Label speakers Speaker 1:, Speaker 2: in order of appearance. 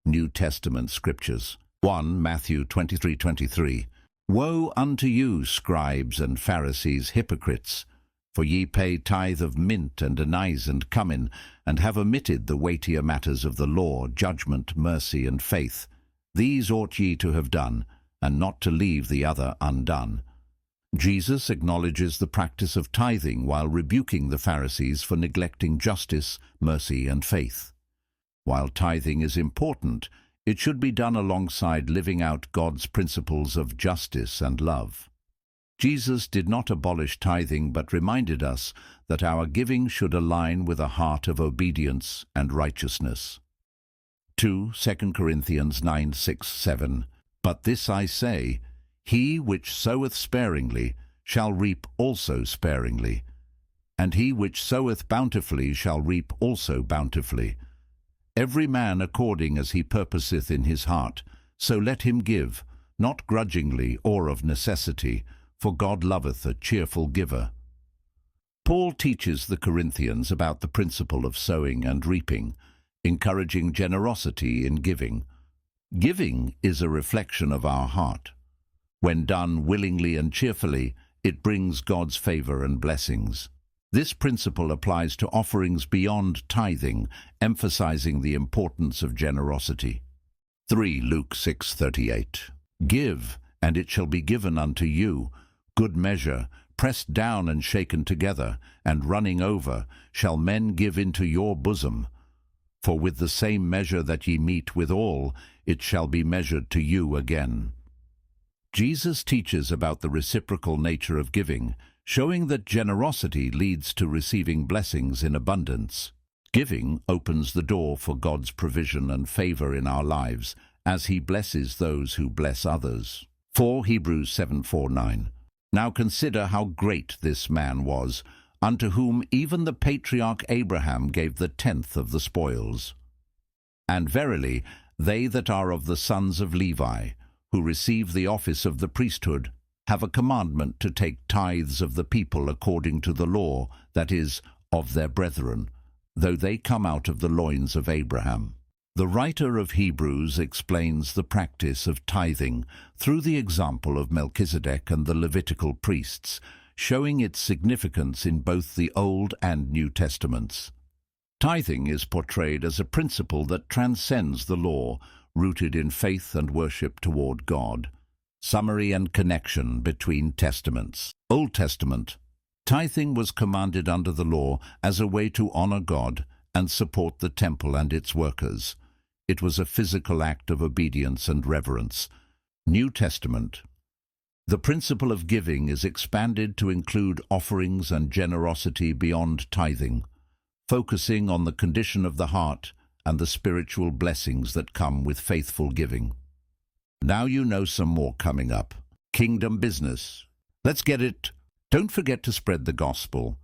Speaker 1: New Testament scriptures. 1 Matthew 23:23. Woe unto you, scribes and Pharisees, hypocrites! For ye pay tithe of mint and anise and cummin, and have omitted the weightier matters of the law, judgment, mercy, and faith. These ought ye to have done, and not to leave the other undone. Jesus acknowledges the practice of tithing while rebuking the Pharisees for neglecting justice, mercy, and faith. While tithing is important, it should be done alongside living out God's principles of justice and love. Jesus did not abolish tithing but reminded us that our giving should align with a heart of obedience and righteousness. 2 Corinthians 9:6-7. But this I say, he which soweth sparingly shall reap also sparingly, and he which soweth bountifully shall reap also bountifully. Every man according as he purposeth in his heart, so let him give, not grudgingly or of necessity, for God loveth a cheerful giver. Paul teaches the Corinthians about the principle of sowing and reaping, encouraging generosity in giving. Giving is a reflection of our heart. When done willingly and cheerfully, it brings God's favor and blessings. This principle applies to offerings beyond tithing, emphasizing the importance of generosity. 3 Luke 6:38. Give, and it shall be given unto you. Good measure, pressed down and shaken together, and running over, shall men give into your bosom. For with the same measure that ye meet withal, it shall be measured to you again. Jesus teaches about the reciprocal nature of giving, showing that generosity leads to receiving blessings in abundance. Giving opens the door for God's provision and favor in our lives, as He blesses those who bless others. 4 Hebrews 7:4-9. Now consider how great this man was, unto whom even the patriarch Abraham gave the 10th of the spoils. And verily, they that are of the sons of Levi, who receive the office of the priesthood, have a commandment to take tithes of the people according to the law, that is, of their brethren, though they come out of the loins of Abraham. The writer of Hebrews explains the practice of tithing through the example of Melchizedek and the Levitical priests, showing its significance in both the Old and New Testaments. Tithing is portrayed as a principle that transcends the law, rooted in faith and worship toward God. Summary and connection between testaments. Old Testament. Tithing was commanded under the law as a way to honor God and support the temple and its workers. It was a physical act of obedience and reverence. New Testament. The principle of giving is expanded to include offerings and generosity beyond tithing, focusing on the condition of the heart and the spiritual blessings that come with faithful giving. Now you know some more coming up. Kingdom business. Let's get it. Don't forget to spread the gospel.